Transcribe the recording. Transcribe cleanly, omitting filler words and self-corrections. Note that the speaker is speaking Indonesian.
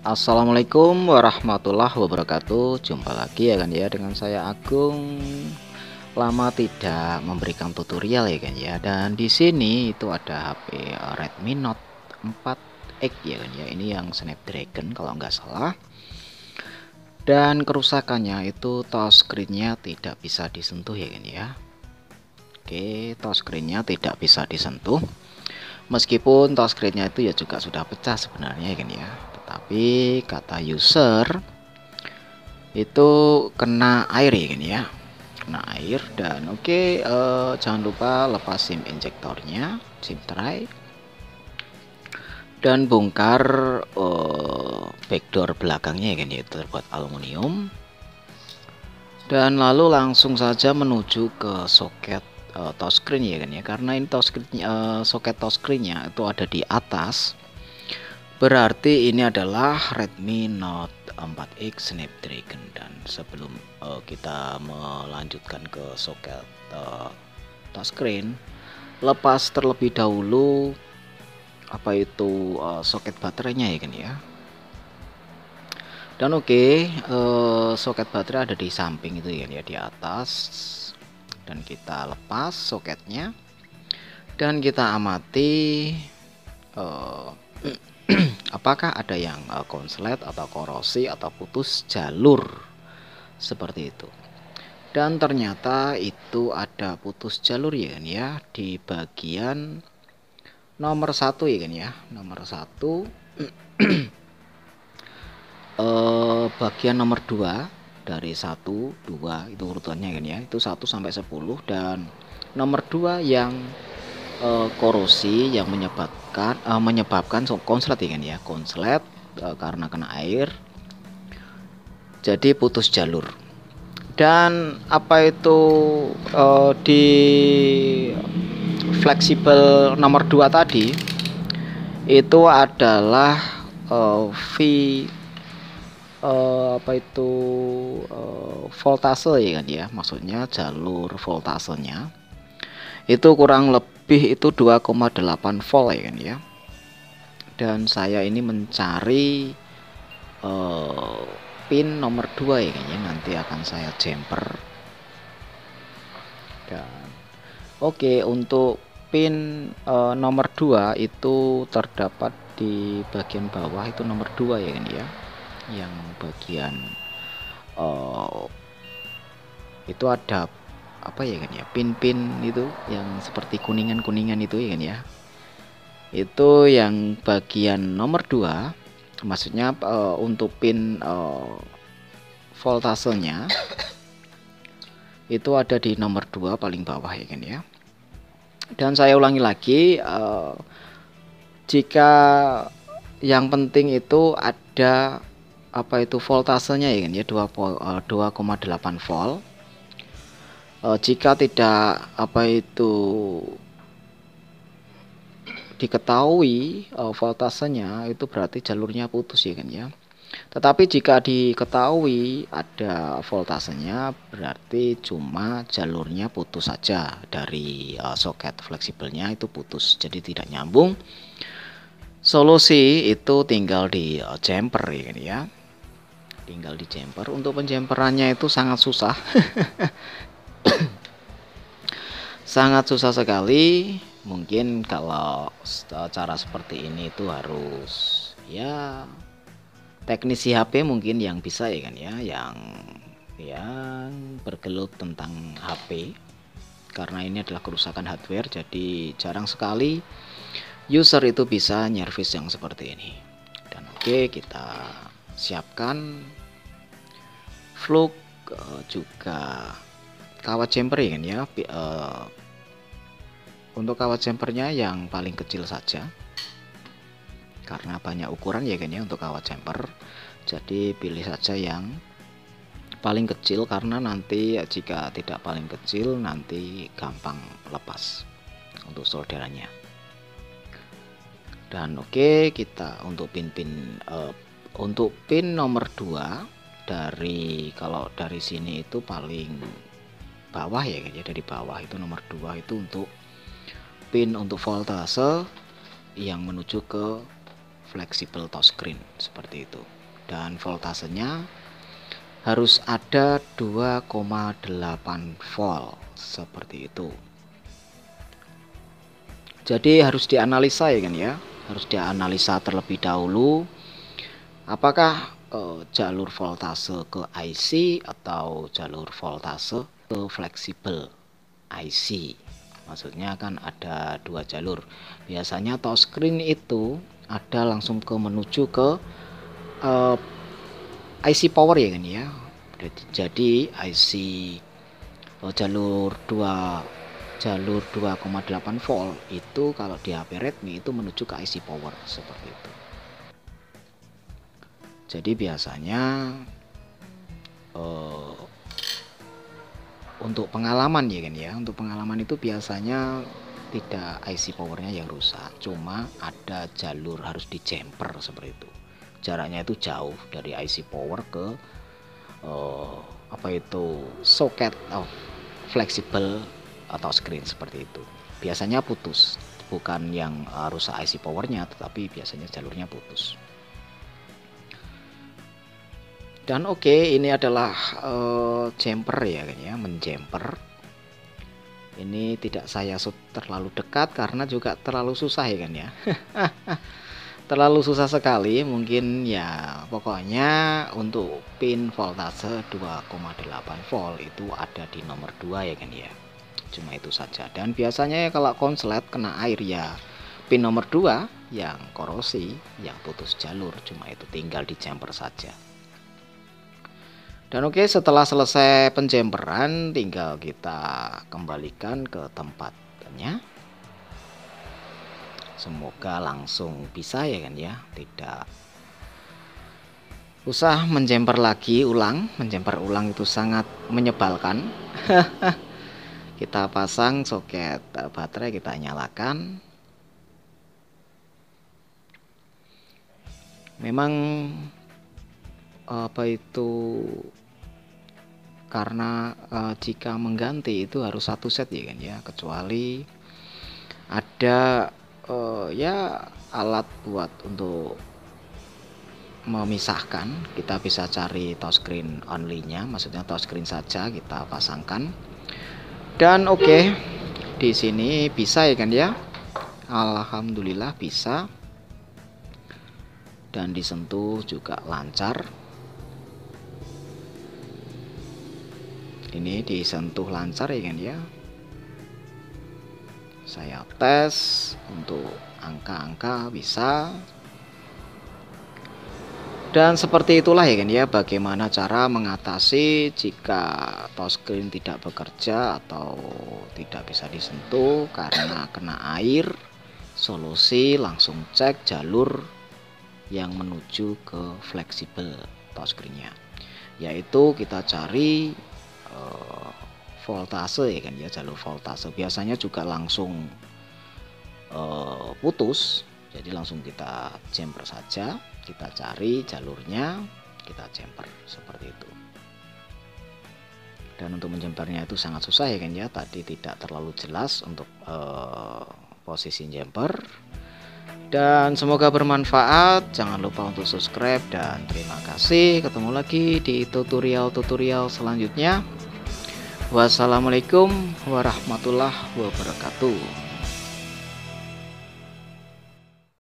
Assalamualaikum warahmatullahi wabarakatuh. Jumpa lagi ya kan ya dengan saya Agung. Lama tidak memberikan tutorial ya kan ya. Dan di sini itu ada HP Redmi Note 4X ya kan ya. Ini yang Snapdragon kalau nggak salah. Dan kerusakannya itu touchscreen-nya tidak bisa disentuh ya kan ya. Oke, touchscreen-nya tidak bisa disentuh. Meskipun touchscreen-nya itu ya juga sudah pecah sebenarnya ya kan ya. Tetapi kata user itu kena air ya kan ya, kena air. Dan jangan lupa lepas SIM injektornya, SIM tray, dan bongkar backdoor belakangnya ya kan ya, itu terbuat aluminium. Dan lalu langsung saja menuju ke soket touchscreen ya kan ya, karena ini soket touchscreen-nya itu ada di atas. Berarti ini adalah Redmi Note 4X Snapdragon. Dan sebelum kita melanjutkan ke soket touchscreen, lepas terlebih dahulu soket baterainya ya kan ya. Dan soket baterai ada di samping itu ya, di atas. Dan kita lepas soketnya dan kita amati apakah ada yang konslet atau korosi atau putus jalur seperti itu. Dan ternyata itu ada putus jalur ya kan ya, di bagian nomor 1 ya kan ya, nomor 1 bagian nomor 2 dari 1, 2 itu urutannya kan ya, itu 1 sampai 10. Dan nomor 2 yang korosi yang menyebabkan konslet ya kan ya, konslet karena kena air, jadi putus jalur. Dan di fleksibel nomor 2 tadi itu adalah voltase ya kan ya, maksudnya jalur voltasenya itu kurang lebih itu 2,8 volt ya kan ya. Dan saya ini mencari pin nomor 2 ya kan ya, nanti akan saya jumper. Dan untuk pin nomor 2 itu terdapat di bagian bawah, itu nomor 2 ya kan ya, yang bagian itu ada ya kan ya, pin-pin itu yang seperti kuningan-kuningan itu ya kan ya, itu yang bagian nomor 2. Maksudnya untuk pin voltasenya itu ada di nomor 2 paling bawah ya kan ya. Dan saya ulangi lagi, jika yang penting itu ada voltasenya ya kan ya, 2,8 volt. Jika tidak diketahui voltasenya, itu berarti jalurnya putus ya kan ya. Tetapi jika diketahui ada voltasenya, berarti cuma jalurnya putus saja, dari soket fleksibelnya itu putus, jadi tidak nyambung. Solusi itu tinggal di jumper ya kan ya, tinggal di jumper. Untuk penjumperannya itu sangat susah. Sangat susah sekali. Mungkin kalau cara seperti ini itu harus ya teknisi HP mungkin yang bisa ya kan ya, yang bergelut tentang HP, karena ini adalah kerusakan hardware. Jadi jarang sekali user itu bisa nyervis yang seperti ini. Dan kita siapkan fluk, juga kawat jumper ya kan ya. Untuk kawat jumpernya yang paling kecil saja, karena banyak ukuran ya kan ya untuk kawat jumper. Jadi pilih saja yang paling kecil, karena nanti jika tidak paling kecil nanti gampang lepas untuk solderannya. Dan kita untuk untuk pin nomor 2 kalau dari sini itu paling bawah ya kan ya, dari bawah itu nomor 2 itu untuk pin untuk voltase yang menuju ke fleksibel touchscreen seperti itu. Dan voltasenya harus ada 2,8 volt seperti itu. Jadi harus dianalisa ya kan ya, harus dianalisa terlebih dahulu apakah jalur voltase ke IC atau jalur voltase ke fleksibel IC. Maksudnya kan ada dua jalur. Biasanya touchscreen itu ada langsung ke menuju ke IC power ya kan ya. Jadi IC jalur 2,8 volt itu kalau di HP Redmi itu menuju ke IC power seperti itu. Jadi biasanya untuk pengalaman ya kan ya, untuk pengalaman itu biasanya tidak IC powernya yang rusak, cuma ada jalur harus di jumper seperti itu. Jaraknya itu jauh dari IC power ke soket fleksibel atau screen seperti itu. Biasanya putus, bukan yang rusak IC powernya, tetapi biasanya jalurnya putus. Dan oke, ini adalah jumper ya kan ya, menjumper. Ini tidak saya terlalu dekat karena juga terlalu susah ya kan ya. Terlalu susah sekali, mungkin ya pokoknya untuk pin voltase 2,8 volt itu ada di nomor 2 ya kan ya. Cuma itu saja. Dan biasanya ya kalau konslet kena air ya pin nomor 2 yang korosi, yang putus jalur, cuma itu tinggal di jumper saja. Dan oke, setelah selesai penjemperan tinggal kita kembalikan ke tempatnya. Semoga langsung bisa ya kan ya, tidak usah menjemper lagi ulang. Menjemper ulang itu sangat menyebalkan. Kita pasang soket baterai, kita nyalakan. Memang karena jika mengganti itu harus satu set ya kan ya, kecuali ada ya alat buat untuk memisahkan. Kita bisa cari touchscreen only-nya, maksudnya touchscreen saja kita pasangkan. Dan oke, di sini bisa ya kan ya, alhamdulillah bisa, dan disentuh juga lancar. Ini disentuh lancar ya kan ya. Saya tes untuk angka-angka bisa. Dan seperti itulah ya kan ya, bagaimana cara mengatasi jika touchscreen tidak bekerja atau tidak bisa disentuh karena kena air. Solusi langsung cek jalur yang menuju ke fleksibel touchscreen-nya, yaitu kita cari voltase ya kan ya, jalur voltase. Biasanya juga langsung putus, jadi langsung kita jumper saja, kita cari jalurnya, kita jumper seperti itu. Dan untuk menjumpernya itu sangat susah ya kan ya, tadi tidak terlalu jelas untuk posisi jumper. Dan semoga bermanfaat, jangan lupa untuk subscribe, dan terima kasih. Ketemu lagi di tutorial-tutorial selanjutnya. Wassalamualaikum warahmatullahi wabarakatuh.